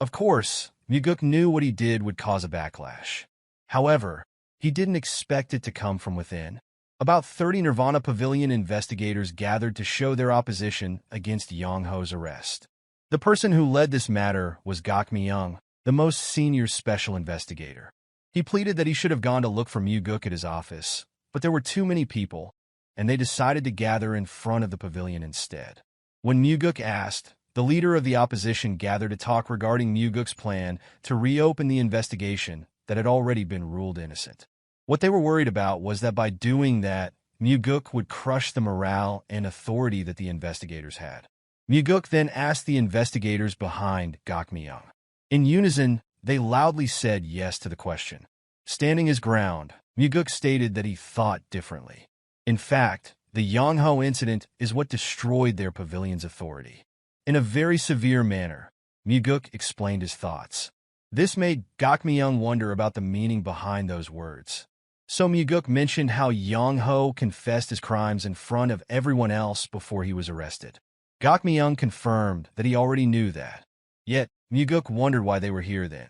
Of course, Muguk knew what he did would cause a backlash. However, he didn't expect it to come from within. About 30 Nirvana Pavilion investigators gathered to show their opposition against Yang Ho's arrest. The person who led this matter was Gok Mi-young, the most senior special investigator. He pleaded that he should have gone to look for Muguk at his office, but there were too many people, and they decided to gather in front of the pavilion instead. When Muguk asked, the leader of the opposition gathered to talk regarding Muguk's plan to reopen the investigation that had already been ruled innocent. What they were worried about was that by doing that, Muguk would crush the morale and authority that the investigators had. Muguk then asked the investigators behind Gok Mi-young. In unison, they loudly said yes to the question. Standing his ground, Muguk stated that he thought differently. In fact, the Yang Ho incident is what destroyed their pavilion's authority. In a very severe manner, Muguk explained his thoughts. This made Gok Mi-young wonder about the meaning behind those words. So Muguk mentioned how Yang Ho confessed his crimes in front of everyone else before he was arrested. Gok Mi-young confirmed that he already knew that. Yet, Muguk wondered why they were here then.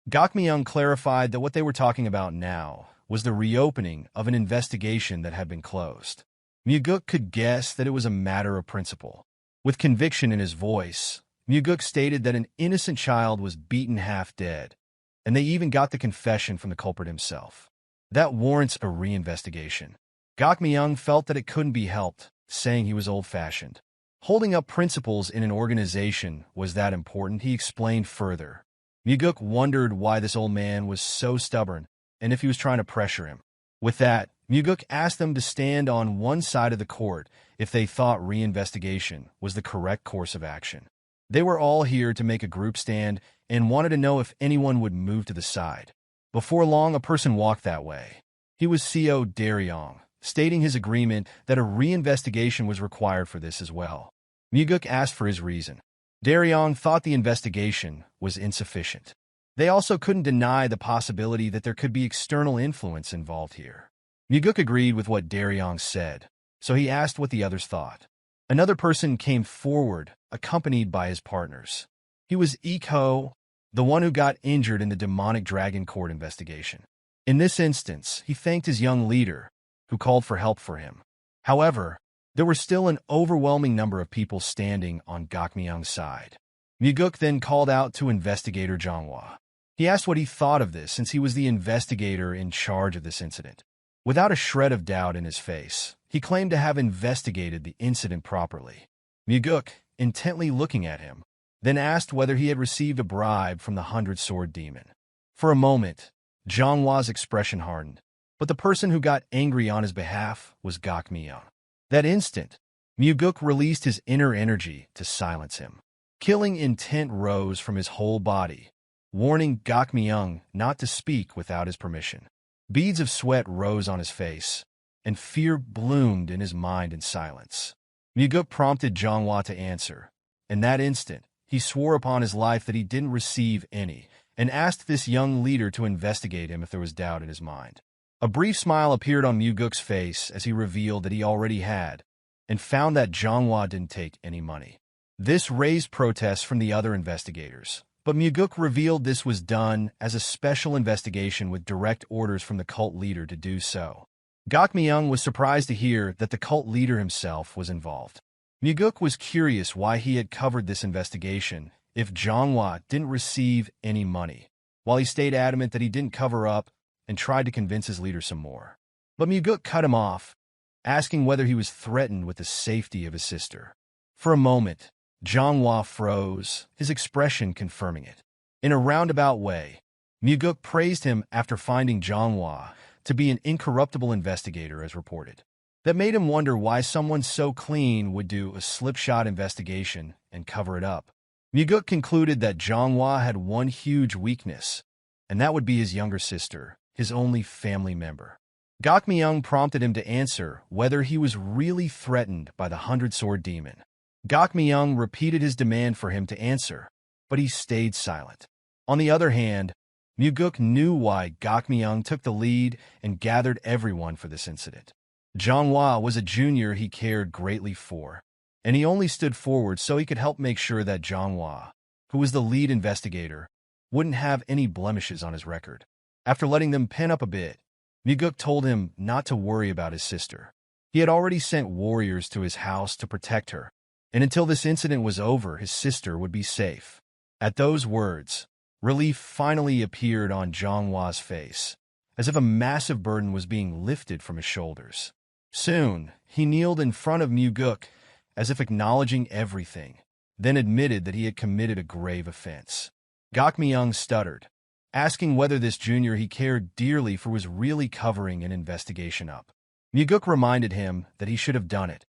Gok Mi-young clarified that what they were talking about now was the reopening of an investigation that had been closed. Muguk could guess that it was a matter of principle. With conviction in his voice, Muguk stated that an innocent child was beaten half dead, and they even got the confession from the culprit himself. That warrants a reinvestigation. Gok Mi-young felt that it couldn't be helped, saying he was old-fashioned. Holding up principles in an organization was that important, he explained further. Muguk wondered why this old man was so stubborn and if he was trying to pressure him. With that, Muguk asked them to stand on one side of the court if they thought reinvestigation was the correct course of action. They were all here to make a group stand and wanted to know if anyone would move to the side. Before long, a person walked that way. He was Co. Daryong, stating his agreement that a reinvestigation was required for this as well. Muguk asked for his reason. Daryong thought the investigation was insufficient. They also couldn't deny the possibility that there could be external influence involved here. Muguk agreed with what Daryong said, so he asked what the others thought. Another person came forward, accompanied by his partners. He was Iko, the one who got injured in the demonic dragon court investigation. In this instance, he thanked his young leader, who called for help for him. However, there were still an overwhelming number of people standing on Gok Mi-young's side. Muguk then called out to investigator Manhwa. He asked what he thought of this since he was the investigator in charge of this incident. Without a shred of doubt in his face, he claimed to have investigated the incident properly. Muguk, intently looking at him, then asked whether he had received a bribe from the 100-sword demon. For a moment, Manhwa's expression hardened, but the person who got angry on his behalf was Gok Mi-young. That instant, Muguk released his inner energy to silence him. Killing intent rose from his whole body, warning Gok Mi-young not to speak without his permission. Beads of sweat rose on his face, and fear bloomed in his mind in silence. Muguk prompted Manhwa to answer. In that instant, he swore upon his life that he didn't receive any, and asked this young leader to investigate him if there was doubt in his mind. A brief smile appeared on Muguk's face as he revealed that he already had, and found that Manhwa didn't take any money. This raised protests from the other investigators, but Muguk revealed this was done as a special investigation with direct orders from the cult leader to do so. Gok Mi-young was surprised to hear that the cult leader himself was involved. Muguk was curious why he had covered this investigation if Manhwa didn't receive any money, while he stayed adamant that he didn't cover up and tried to convince his leader some more. But Muguk cut him off, asking whether he was threatened with the safety of his sister. For a moment, Manhwa froze, his expression confirming it. In a roundabout way, Muguk praised him after finding Manhwa to be an incorruptible investigator as reported. That made him wonder why someone so clean would do a slipshod investigation and cover it up. Muguk concluded that Manhwa had one huge weakness, and that would be his younger sister, his only family member. Gok Mi-young prompted him to answer whether he was really threatened by the 100-sword demon. Gok Mi-young repeated his demand for him to answer, but he stayed silent. On the other hand, Muguk knew why Gok Mi-young took the lead and gathered everyone for this incident. Manhwa was a junior he cared greatly for, and he only stood forward so he could help make sure that Manhwa, who was the lead investigator, wouldn't have any blemishes on his record. After letting them pen up a bit, Muguk told him not to worry about his sister. He had already sent warriors to his house to protect her, and until this incident was over, his sister would be safe. At those words, relief finally appeared on Zhonghwa's face, as if a massive burden was being lifted from his shoulders. Soon, he kneeled in front of Muguk, as if acknowledging everything, then admitted that he had committed a grave offense. Gokmyung stuttered, asking whether this junior he cared dearly for was really covering an investigation up. Muguk reminded him that he should have done it,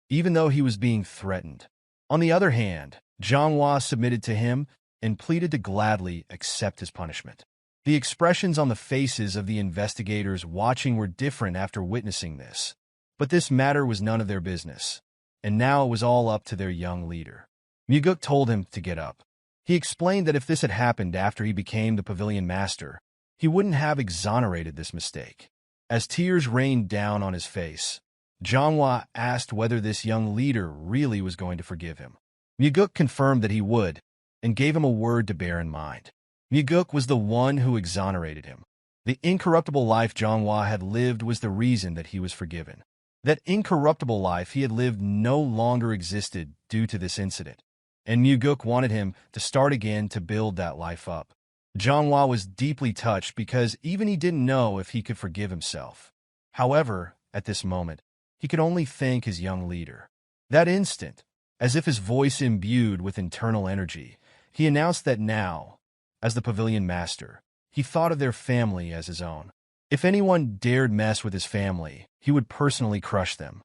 even though he was being threatened. On the other hand, Zhonghua submitted to him and pleaded to gladly accept his punishment. The expressions on the faces of the investigators watching were different after witnessing this, but this matter was none of their business, and now it was all up to their young leader. Muguk told him to get up. He explained that if this had happened after he became the pavilion master, he wouldn't have exonerated this mistake. As tears rained down on his face, Zhonghua asked whether this young leader really was going to forgive him. Muguk confirmed that he would, and gave him a word to bear in mind. Muguk was the one who exonerated him. The incorruptible life Zhonghua had lived was the reason that he was forgiven. That incorruptible life he had lived no longer existed due to this incident, and Muguk wanted him to start again to build that life up. Zhonghua was deeply touched because even he didn't know if he could forgive himself. However, at this moment, he could only thank his young leader. That instant, as if his voice imbued with internal energy, he announced that now, as the pavilion master, he thought of their family as his own. If anyone dared mess with his family, he would personally crush them.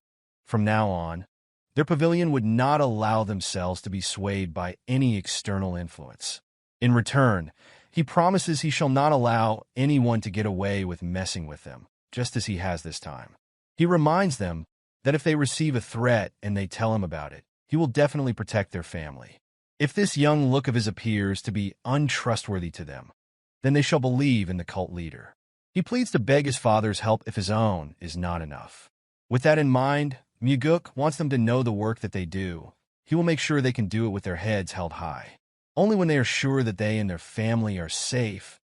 From now on, their pavilion would not allow themselves to be swayed by any external influence. In return, he promises he shall not allow anyone to get away with messing with them, just as he has this time. He reminds them that if they receive a threat and they tell him about it, he will definitely protect their family. If this young look of his appears to be untrustworthy to them, then they shall believe in the cult leader. He pleads to beg his father's help if his own is not enough. With that in mind, Muguk wants them to know the work that they do. He will make sure they can do it with their heads held high. Only when they are sure that they and their family are safe,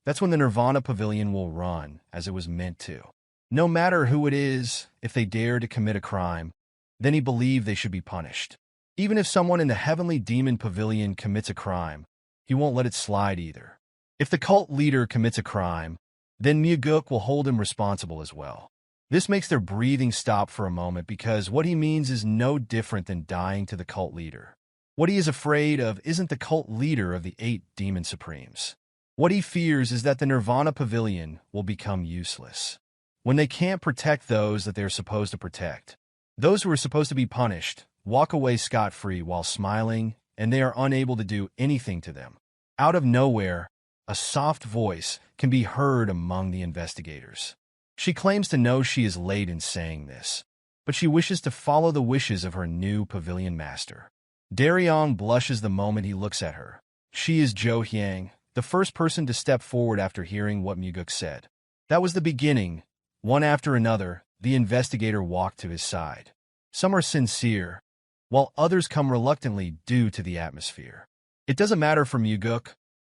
that's when the Nirvana Pavilion will run as it was meant to. No matter who it is, if they dare to commit a crime, then he believed they should be punished. Even if someone in the Heavenly Demon Pavilion commits a crime, he won't let it slide either. If the cult leader commits a crime, then Muguk will hold him responsible as well. This makes their breathing stop for a moment because what he means is no different than dying to the cult leader. What he is afraid of isn't the cult leader of the 8 Demon Supremes. What he fears is that the Nirvana Pavilion will become useless. When they can't protect those that they're supposed to protect, those who are supposed to be punished walk away scot-free while smiling, and they are unable to do anything to them. Out of nowhere, a soft voice can be heard among the investigators. She claims to know she is late in saying this, but she wishes to follow the wishes of her new pavilion master. Daryong blushes the moment he looks at her. She is Jo Hyang, the first person to step forward after hearing what Muguk said. That was the beginning. One after another, the investigator walked to his side. Some are sincere, while others come reluctantly due to the atmosphere. It doesn't matter for Muguk.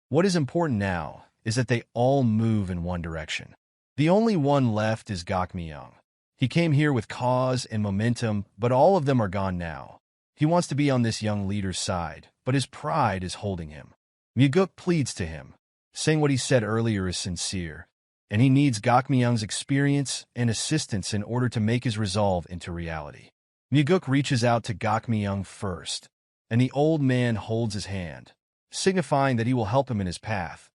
What is important now is that they all move in one direction. The only one left is Gokmyung. He came here with cause and momentum, but all of them are gone now. He wants to be on this young leader's side, but his pride is holding him. Muguk pleads to him, saying what he said earlier is sincere, and he needs Gokmyung's experience and assistance in order to make his resolve into reality. Muguk reaches out to Gokmyung first, and the old man holds his hand, signifying that he will help him in his path,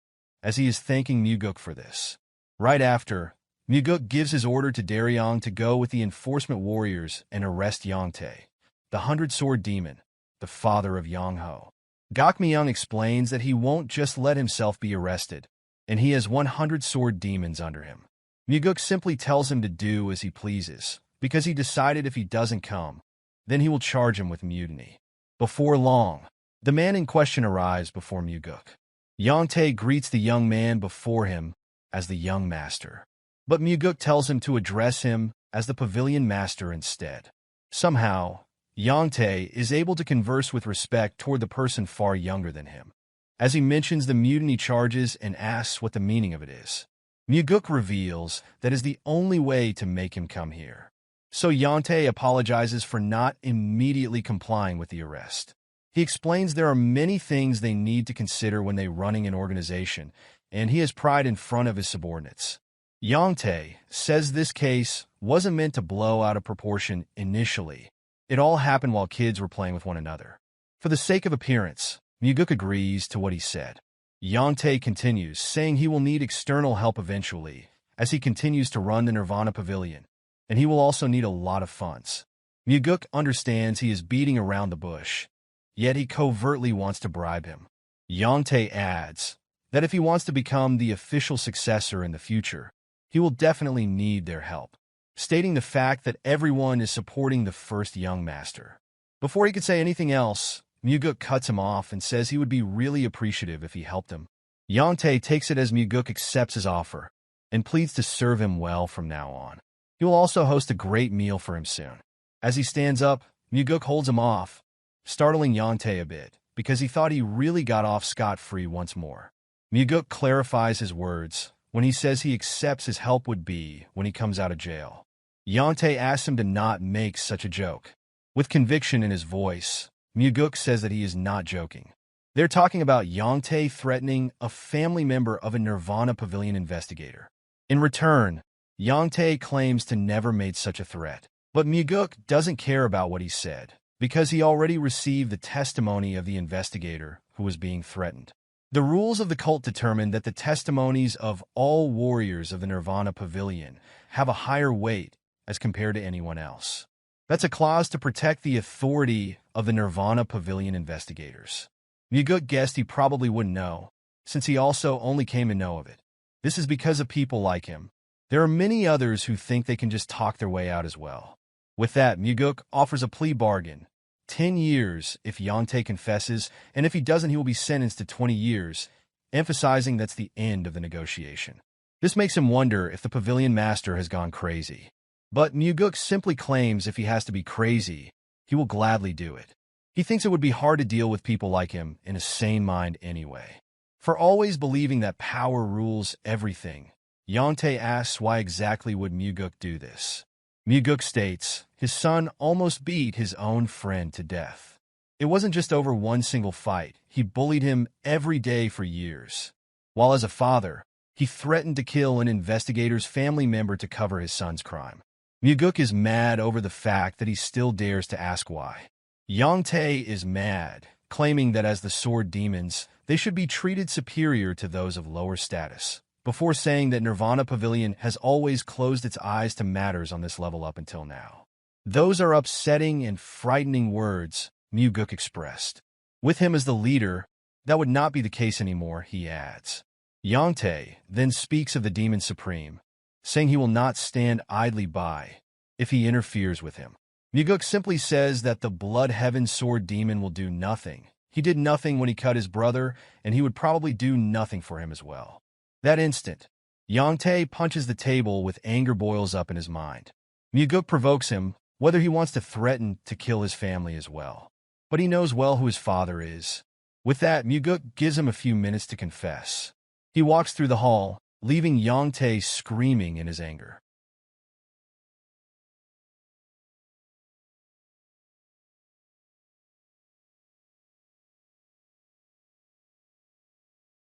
as he is thanking Muguk for this. Right after, Muguk gives his order to Daryong to go with the enforcement warriors and arrest Yongtae, the 100-sword demon, the father of Yongho. Gokmyung explains that he won't just let himself be arrested, and he has 100-sword demons under him. Muguk simply tells him to do as he pleases, because he decided if he doesn't come, then he will charge him with mutiny. Before long, the man in question arrives before Muguk. Yongtae greets the young man before him as the young master, but Muguk tells him to address him as the pavilion master instead. Somehow, Yongtae is able to converse with respect toward the person far younger than him. as he mentions the mutiny charges and asks what the meaning of it is. Muguk reveals that is the only way to make him come here. So Yante apologizes for not immediately complying with the arrest. He explains there are many things they need to consider when they running an organization, and he has pride in front of his subordinates. Yante says this case wasn't meant to blow out of proportion initially. It all happened while kids were playing with one another. For the sake of appearance, Muguk agrees to what he said. Yante continues, saying he will need external help eventually, as he continues to run the Nirvana Pavilion, and he will also need a lot of funds. Muguk understands he is beating around the bush, yet he covertly wants to bribe him. Yante adds that if he wants to become the official successor in the future, he will definitely need their help, stating the fact that everyone is supporting the first young master. Before he could say anything else, Muguk cuts him off and says he would be really appreciative if he helped him. Yante takes it as Muguk accepts his offer and pleads to serve him well from now on. He will also host a great meal for him soon. As he stands up, Muguk holds him off, startling Yante a bit because he thought he really got off scot-free once more. Muguk clarifies his words when he says he accepts his help would be when he comes out of jail. Yante asks him to not make such a joke. With conviction in his voice, Muguk says that he is not joking. They're talking about Yante threatening a family member of a Nirvana Pavilion investigator. In return, Yante claims to never made such a threat. But Muguk doesn't care about what he said, because he already received the testimony of the investigator who was being threatened. The rules of the cult determine that the testimonies of all warriors of the Nirvana Pavilion have a higher weight as compared to anyone else. That's a clause to protect the authority of the Nirvana Pavilion investigators. Muguk guessed he probably wouldn't know, since he also only came to know of it. This is because of people like him. There are many others who think they can just talk their way out as well. With that, Muguk offers a plea bargain. 10 years if Yante confesses, and if he doesn't, he will be sentenced to 20 years, emphasizing that's the end of the negotiation. This makes him wonder if the pavilion master has gone crazy. But Muguk simply claims if he has to be crazy, he will gladly do it. He thinks it would be hard to deal with people like him in a sane mind anyway. For always believing that power rules everything, Yante asks why exactly would Muguk do this. Muguk states his son almost beat his own friend to death. It wasn't just over one single fight. He bullied him every day for years. While as a father, he threatened to kill an investigator's family member to cover his son's crime. Muguk is mad over the fact that he still dares to ask why. Yante is mad, claiming that as the sword demons, they should be treated superior to those of lower status, before saying that Nirvana Pavilion has always closed its eyes to matters on this level up until now. Those are upsetting and frightening words, Muguk expressed. With him as the leader, that would not be the case anymore, he adds. Yante then speaks of the Demon Supreme, saying he will not stand idly by if he interferes with him. Muguk simply says that the Blood Heaven Sword Demon will do nothing. He did nothing when he cut his brother, and he would probably do nothing for him as well. That instant, Yante punches the table with anger boils up in his mind. Muguk provokes him whether he wants to threaten to kill his family as well. But he knows well who his father is. With that, Muguk gives him a few minutes to confess. He walks through the hall, leaving Yante screaming in his anger.